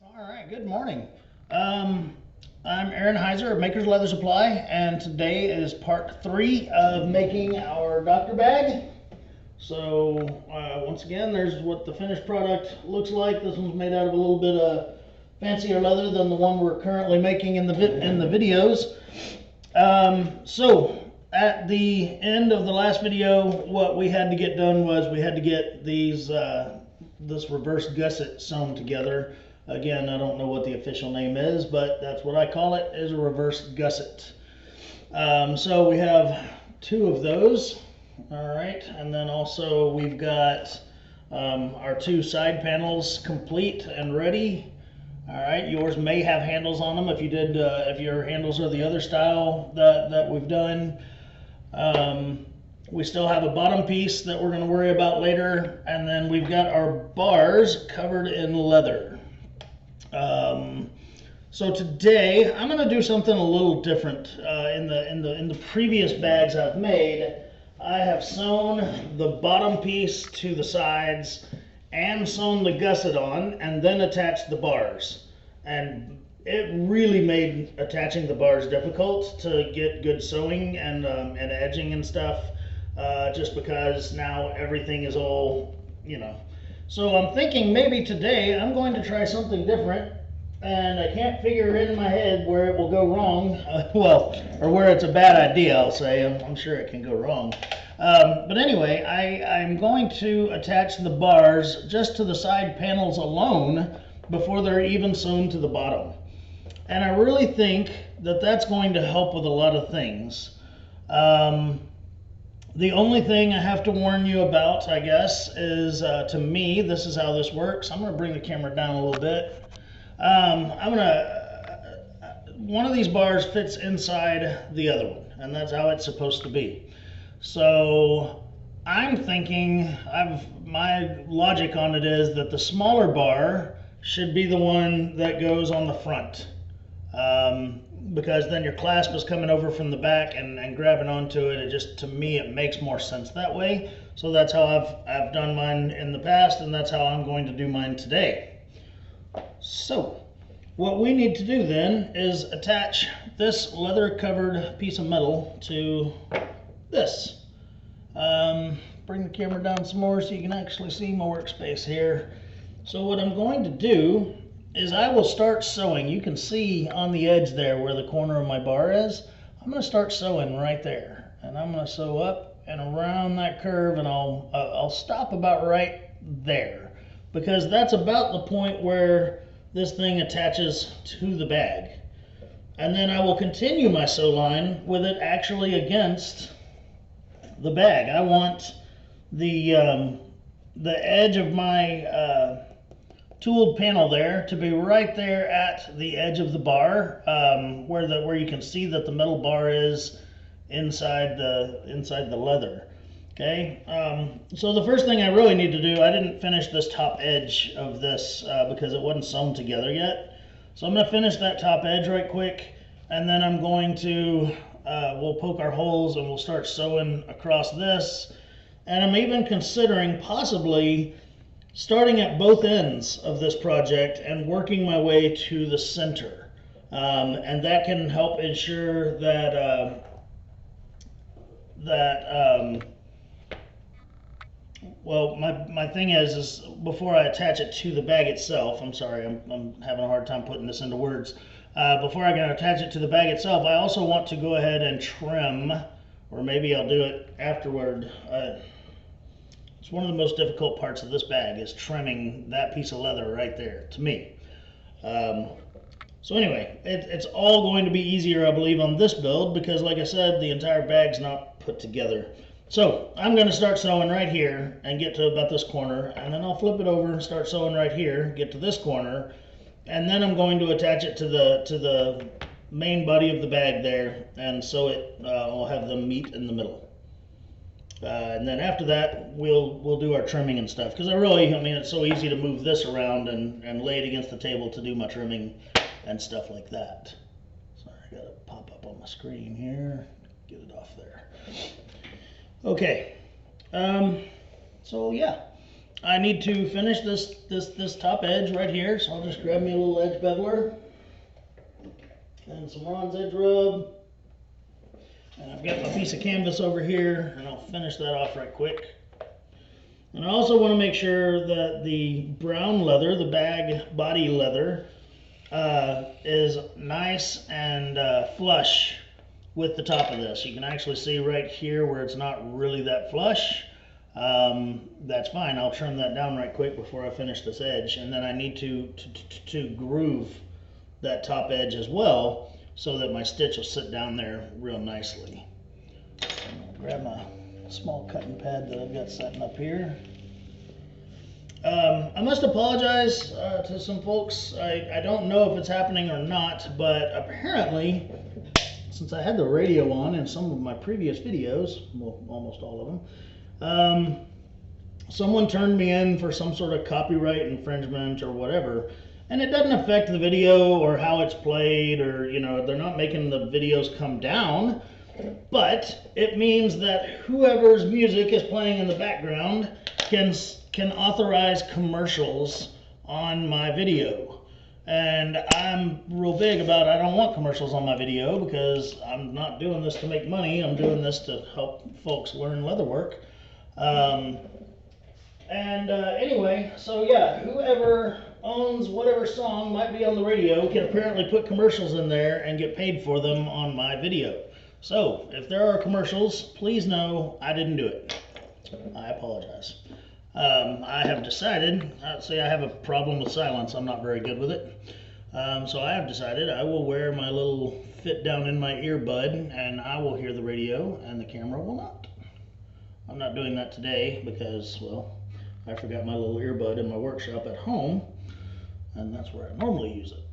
All right, good morning. I'm Aaron Heiser of Maker's Leather Supply, and today is part 3 of making our doctor bag. So, once again, there's what the finished product looks like. This one's made out of a little bit of fancier leather than the one we're currently making in the videos. So, at the end of the last video, what we had to get done was we had to get this reverse gusset sewn together. Again, I don't know what the official name is, but that's what I call it, is a reverse gusset. So we have 2 of those. All right, and then also we've got our 2 side panels complete and ready. All right, yours may have handles on them if you did. If your handles are the other style that we've done. We still have a bottom piece that we're going to worry about later, and then we've got our bars covered in leather. So today I'm going to do something a little different. In the previous bags I've made, I have sewn the bottom piece to the sides and sewn the gusset on, and then attached the bars. And it really made attaching the bars difficult to get good sewing and edging and stuff. Just because now everything is all, So I'm thinking maybe today I'm going to try something different, and I can't figure in my head where it will go wrong. Or where it's a bad idea, I'll say. I'm sure it can go wrong. But anyway, I'm going to attach the bars just to the side panels alone before they're even sewn to the bottom. And I really think that that's going to help with a lot of things. The only thing I have to warn you about, I guess, is to me, this is how this works. I'm going to bring the camera down a little bit. One of these bars fits inside the other one, and that's how it's supposed to be. So I'm thinking, my logic on it is that the smaller bar should be the one that goes on the front. Because then your clasp is coming over from the back and grabbing onto it. It just, to me, it makes more sense that way. So that's how I've done mine in the past, and that's how I'm going to do mine today. So what we need to do then is attach this leather covered piece of metal to this. Bring the camera down some more so you can actually see my workspace here. So what I'm going to do is I will start sewing. You can see on the edge there where the corner of my bar is. I'm going to start sewing right there, and I'm going to sew up and around that curve, and I'll stop about right there, because that's about the point where this thing attaches to the bag. And then I will continue my sew line with it actually against the bag. I want the edge of my tooled panel there to be right there at the edge of the bar, where you can see that the metal bar is inside the leather. Okay, so the first thing I really need to do, I didn't finish this top edge of this because it wasn't sewn together yet. So I'm going to finish that top edge right quick, and then I'm going to, we'll poke our holes and we'll start sewing across this. And I'm even considering possibly starting at both ends of this project and working my way to the center. And that can help ensure that well, my thing is before I attach it to the bag itself, I'm sorry, I'm having a hard time putting this into words. Before I can attach it to the bag itself, I also want to go ahead and trim, or maybe I'll do it afterward. It's one of the most difficult parts of this bag, is trimming that piece of leather right there, to me. So anyway, it's all going to be easier, I believe, on this build, because like I said, the entire bag's not put together. So I'm going to start sewing right here and get to about this corner, and then I'll flip it over and start sewing right here, get to this corner, and then I'm going to attach it to the main body of the bag there, and sew it. I'll have them meet in the middle. And then after that, we'll do our trimming and stuff, because it's so easy to move this around and lay it against the table to do my trimming and stuff like that. Sorry, I gotta pop up on my screen here, get it off there. Okay, so yeah, I need to finish this top edge right here, so I'll just grab me a little edge beveler and some Ron's edge rub. And I've got my piece of canvas over here, and I'll finish that off right quick. And I also want to make sure that the brown leather, the bag body leather, is nice and flush with the top of this. You can actually see right here where it's not really that flush. That's fine. I'll trim that down right quick before I finish this edge. And then I need to groove that top edge as well, so that my stitch will sit down there real nicely. I'm gonna grab my small cutting pad that I've got setting up here. I must apologize to some folks. I don't know if it's happening or not, but apparently, since I had the radio on in some of my previous videos, well, almost all of them, someone turned me in for some sort of copyright infringement or whatever. And it doesn't affect the video or how it's played, or, you know, they're not making the videos come down, but it means that whoever's music is playing in the background can authorize commercials on my video. And I'm real big about I don't want commercials on my video, because I'm not doing this to make money. I'm doing this to help folks learn leatherwork. Anyway, so yeah, whoever owns whatever song might be on the radio can apparently put commercials in there and get paid for them on my video. So if there are commercials, please know I didn't do it. I apologize. I have decided, see, I have a problem with silence. I'm not very good with it. So I have decided I will wear my little fit down in my earbud, and I will hear the radio and the camera will not. I'm not doing that today because, well, I forgot my little earbud in my workshop at home, and that's where I normally use it.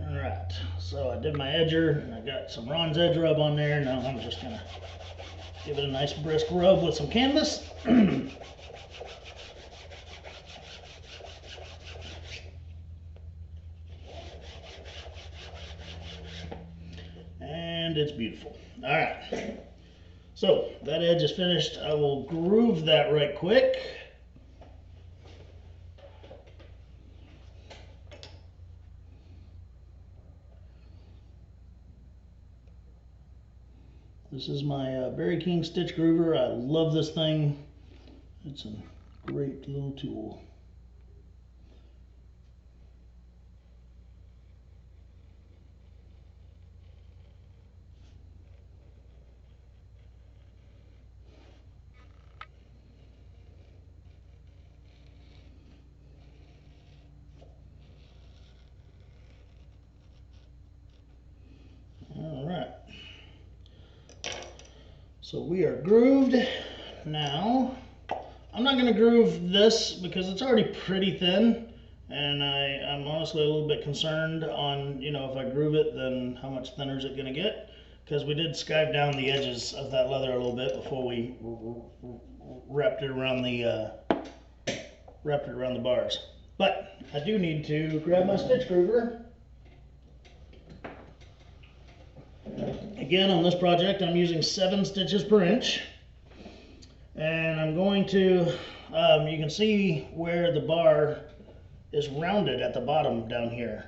Alright, so I did my edger, and I got some Ron's edge rub on there. Now I'm just going to give it a nice brisk rub with some canvas. And it's beautiful. Alright. So that edge is finished. I will groove that right quick. This is my Berry King stitch groover. I love this thing. It's a great little tool. So we are grooved. Now, I'm not going to groove this because it's already pretty thin, and I'm honestly a little bit concerned on, you know, if I groove it, then how much thinner is it going to get? Because we did skive down the edges of that leather a little bit before we wrapped it around the bars. But I do need to grab my stitch groover. Again, on this project, I'm using 7 stitches per inch, and I'm going to, you can see where the bar is rounded at the bottom down here.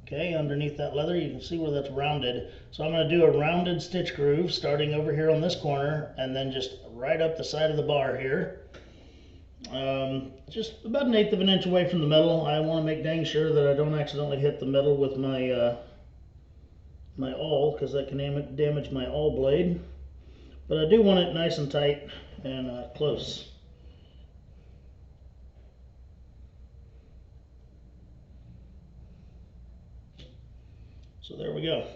Okay, underneath that leather, you can see where that's rounded. So I'm going to do a rounded stitch groove starting over here on this corner, and then just right up the side of the bar here. Just about 1/8 of an inch away from the metal. I want to make dang sure that I don't accidentally hit the metal with my my awl, because that can damage my awl blade. But I do want it nice and tight and close. So there we go.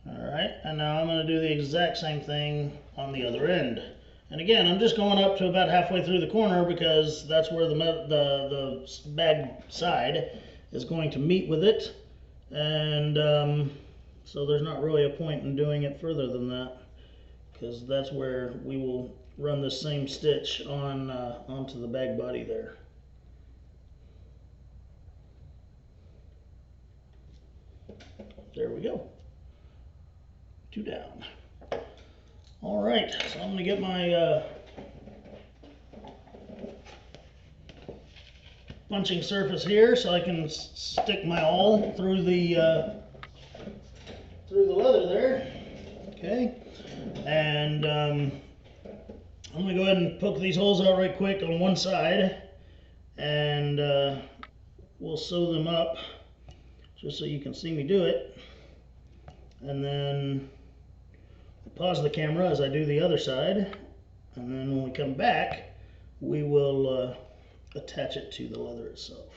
Alright, and now I'm going to do the exact same thing on the other end. And again, I'm just going up to about halfway through the corner, because that's where the bag side is going to meet with it. And so there's not really a point in doing it further than that, because that's where we will run the same stitch on onto the bag body there. There we go. 2 down. All right, so I'm going to get my punching surface here so I can stick my awl through the leather there. Okay, and I'm going to go ahead and poke these holes out right quick on one side, and we'll sew them up just so you can see me do it. And then pause the camera as I do the other side, and then when we come back we will attach it to the leather itself.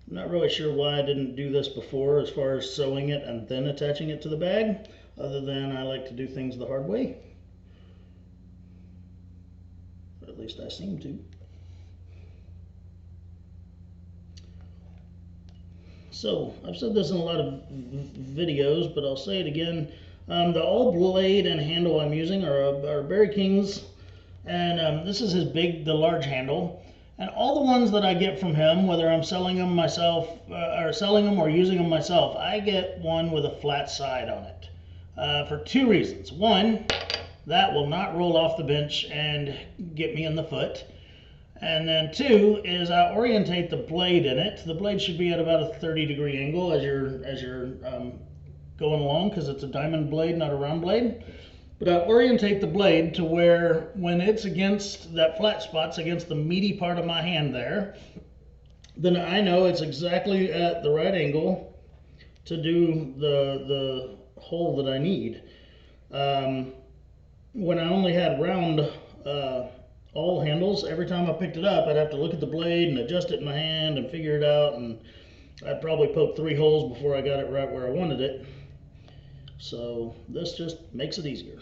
I'm not really sure why I didn't do this before as far as sewing it and then attaching it to the bag, other than I like to do things the hard way. Or at least I seem to. So, I've said this in a lot of videos, but I'll say it again. The all blade and handle I'm using are Barry King's, and this is the large handle. And all the ones that I get from him, whether I'm selling them myself, or using them myself, I get one with a flat side on it, for two reasons. One, that will not roll off the bench and get me in the foot. And then two is I orientate the blade in it. The blade should be at about a 30-degree angle as you're going along, because it's a diamond blade, not a round blade. But I orientate the blade to where when it's against that flat spot's against the meaty part of my hand there, then I know it's exactly at the right angle to do the hole that I need. When I only had round all handles, every time I picked it up, I'd have to look at the blade and adjust it in my hand and figure it out, and I'd probably poke 3 holes before I got it right where I wanted it. So this just makes it easier.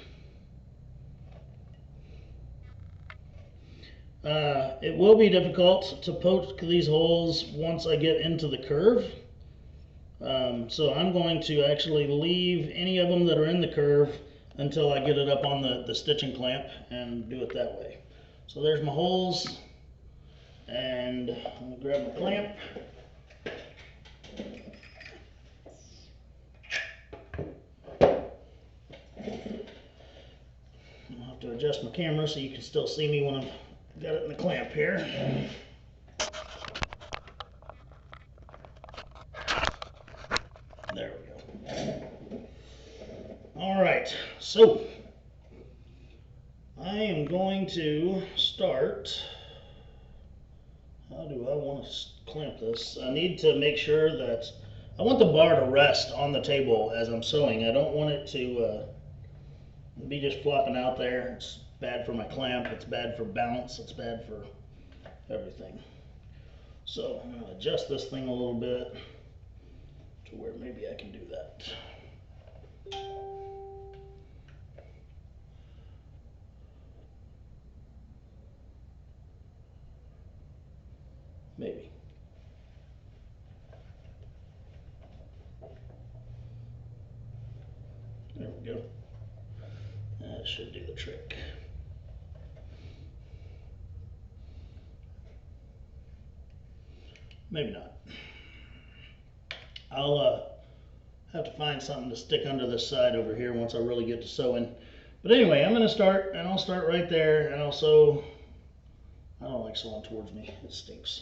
It will be difficult to poke these holes once I get into the curve. So I'm going to actually leave any of them that are in the curve until I get it up on the stitching clamp and do it that way. So there's my holes, and I'm going to grab my clamp. I'll have to adjust my camera so you can still see me when I've got it in the clamp here. There we go. All right, so I am going to start. How do I want to clamp this? I need to make sure that I want the bar to rest on the table as I'm sewing. I don't want it to be just flopping out there. It's bad for my clamp, it's bad for balance, it's bad for everything. So I'm going to adjust this thing a little bit to where maybe I can do that. Maybe. There we go. That should do the trick. Maybe not. I'll have to find something to stick under this side over here once I really get to sewing. But anyway, I'm going to start, and I'll start right there, and I'll sew. I don't like sewing towards me. It stinks.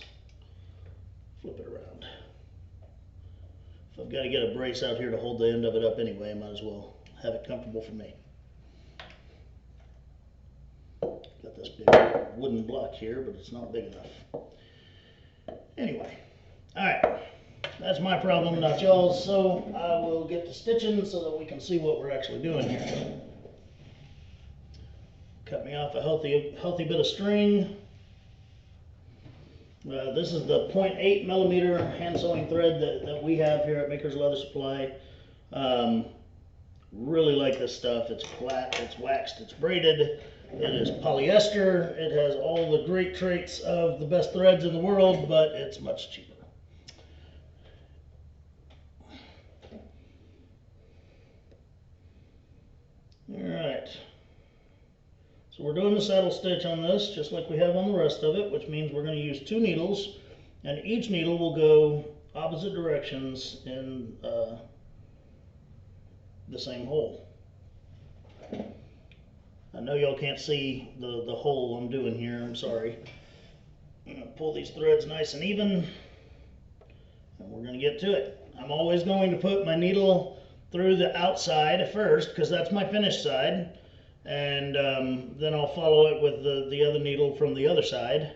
Flip it around. If I've got to get a brace out here to hold the end of it up anyway, I might as well have it comfortable for me. Got this big wooden block here, but it's not big enough. Anyway, all right, that's my problem, not y'all's, so I will get to stitching so that we can see what we're actually doing here. Cut me off a healthy bit of string. This is the 0.8 millimeter hand sewing thread that we have here at Maker's Leather Supply. Really like this stuff. It's flat, it's waxed, it's braided. It is polyester. It has all the great traits of the best threads in the world, but it's much cheaper. All right. So we're doing the saddle stitch on this, just like we have on the rest of it, which means we're going to use 2 needles, and each needle will go opposite directions in the same hole. I know y'all can't see the hole I'm doing here, I'm sorry. I'm gonna pull these threads nice and even, and we're gonna get to it. I'm always going to put my needle through the outside first, because that's my finished side, and then I'll follow it with the other needle from the other side,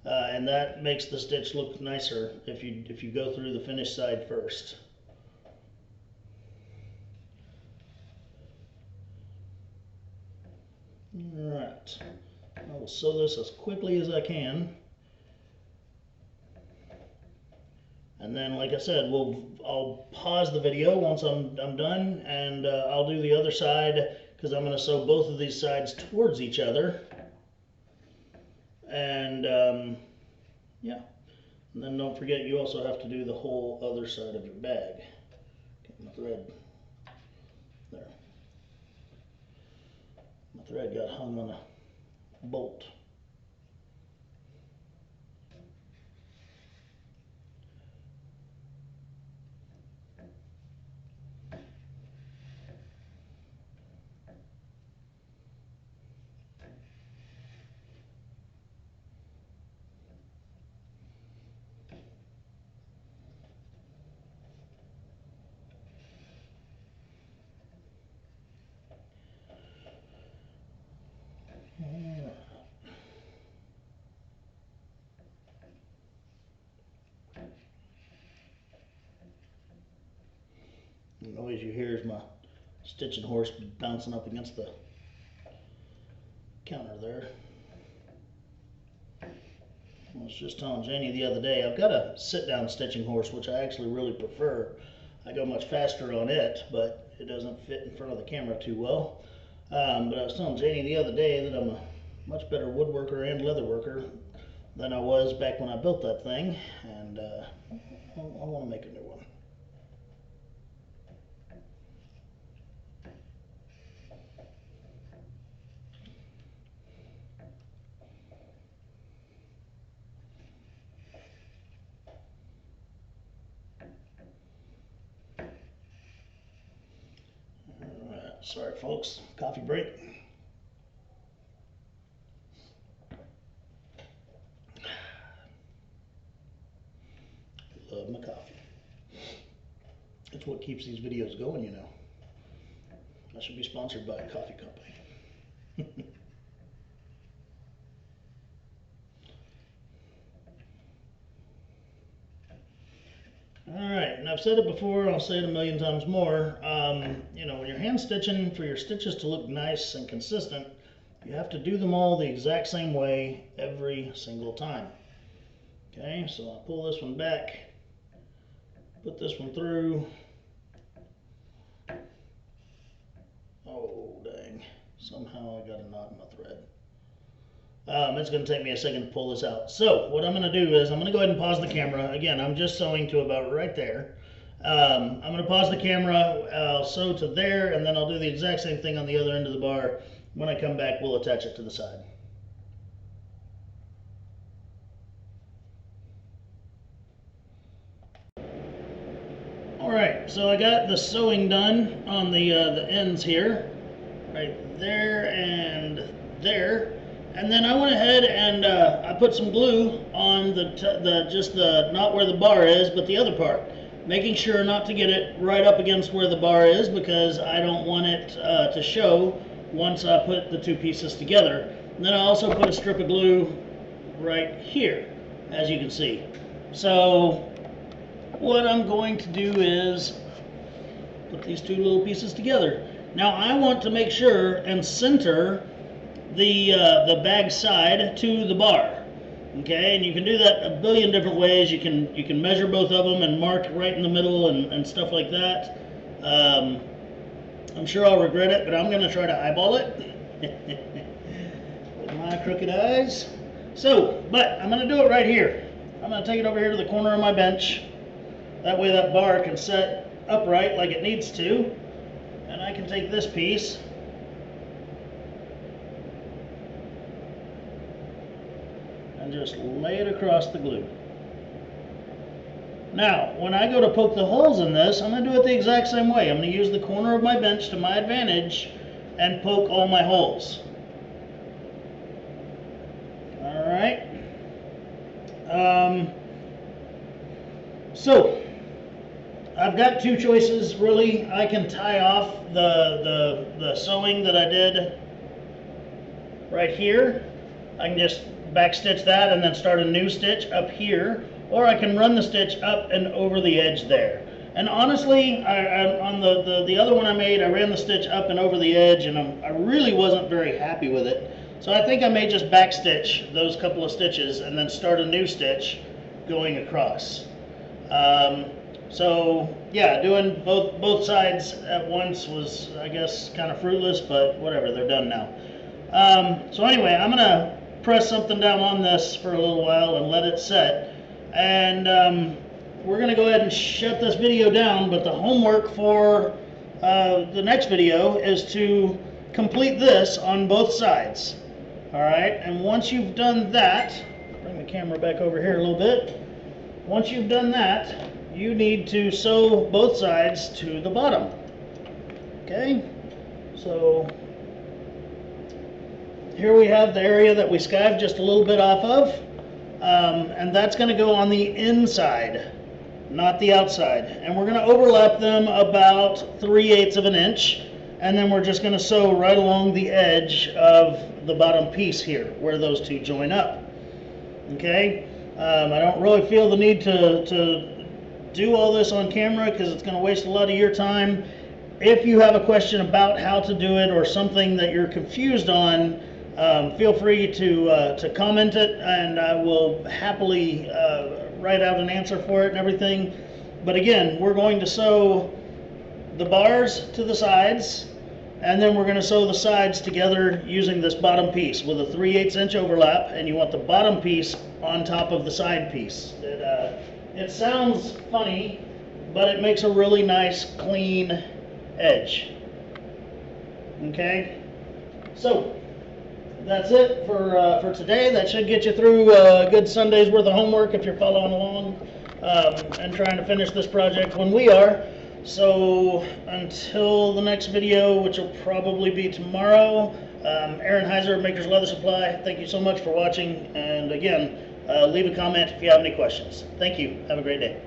and that makes the stitch look nicer if you go through the finished side first. Alright, I will sew this as quickly as I can. And then, like I said, I'll pause the video once I'm done, and I'll do the other side, because I'm going to sew both of these sides towards each other. And yeah, and then don't forget, you also have to do the whole other side of your bag. Get my thread there. My thread got hung on a bolt. The noise you hear is my stitching horse bouncing up against the counter there. I was just telling Janie the other day, I've got a sit-down stitching horse, which I actually really prefer. I go much faster on it, but it doesn't fit in front of the camera too well. But I was telling Janie the other day that I'm a much better woodworker and leather worker than I was back when I built that thing, and I want to make a new one. Sorry folks, coffee break. Love my coffee. It's what keeps these videos going, you know. I should be sponsored by a coffee company. Alright, and I've said it before, I'll say it a million times more. You know, when you're hand stitching, for your stitches to look nice and consistent, you have to do them all the exact same way every single time. Okay, so I'll pull this one back, put this one through. Oh, dang. Somehow I got a knot in my thread. It's going to take me a second to pull this out. So what I'm going to do is I'm going to go ahead and pause the camera. Again, I'm just sewing to about right there. I'm going to pause the camera, I'll sew to there, and then I'll do the exact same thing on the other end of the bar. When I come back, we'll attach it to the side. Alright, so I got the sewing done on the ends here. Right there and there. And then I went ahead and I put some glue on just not where the bar is, but the other part, making sure not to get it right up against where the bar is, because I don't want it to show once I put the two pieces together. And then I also put a strip of glue right here, as you can see. So what I'm going to do is put these two little pieces together. Now I want to make sure and center the bag side to the bar. Okay, and you can do that a billion different ways. You can measure both of them and mark right in the middle and stuff like that. I'm sure I'll regret it, but I'm going to try to eyeball it with my crooked eyes. So, but I'm going to do it right here. I'm going to take it over here to the corner of my bench. That way that bar can set upright like it needs to. And I can take this piece and just lay it across the glue. Now, when I go to poke the holes in this, I'm going to do it the exact same way. I'm going to use the corner of my bench to my advantage and poke all my holes. All right. So I've got two choices really. I can tie off the sewing that I did right here. I can just back stitch that and then start a new stitch up here, or I can run the stitch up and over the edge there. And honestly, on the other one I made, I ran the stitch up and over the edge, and I really wasn't very happy with it. So I think I may just back stitch those couple of stitches and then start a new stitch going across. So yeah, doing both sides at once was, I guess, kind of fruitless, but whatever, they're done now. So anyway, I'm gonna press something down on this for a little while and let it set, and we're gonna go ahead and shut this video down, but the homework for the next video is to complete this on both sides. All right, and once you've done that, bring the camera back over here a little bit. Once you've done that, you need to sew both sides to the bottom. Okay, so here we have the area that we skived just a little bit off of, and that's going to go on the inside, not the outside. And we're going to overlap them about 3/8 of an inch, and then we're just going to sew right along the edge of the bottom piece here, where those two join up. Okay, I don't really feel the need to do all this on camera because it's going to waste a lot of your time. If you have a question about how to do it or something that you're confused on, feel free to comment it, and I will happily write out an answer for it and everything. But again, we're going to sew the bars to the sides, and then we're going to sew the sides together using this bottom piece with a 3/8 inch overlap, and you want the bottom piece on top of the side piece. It sounds funny, but it makes a really nice clean edge. Okay, so that's it for today. That should get you through a good Sunday's worth of homework if you're following along and trying to finish this project when we are. So until the next video, which will probably be tomorrow, Aaron Heiser, Maker's Leather Supply, thank you so much for watching. And again, leave a comment if you have any questions. Thank you. Have a great day.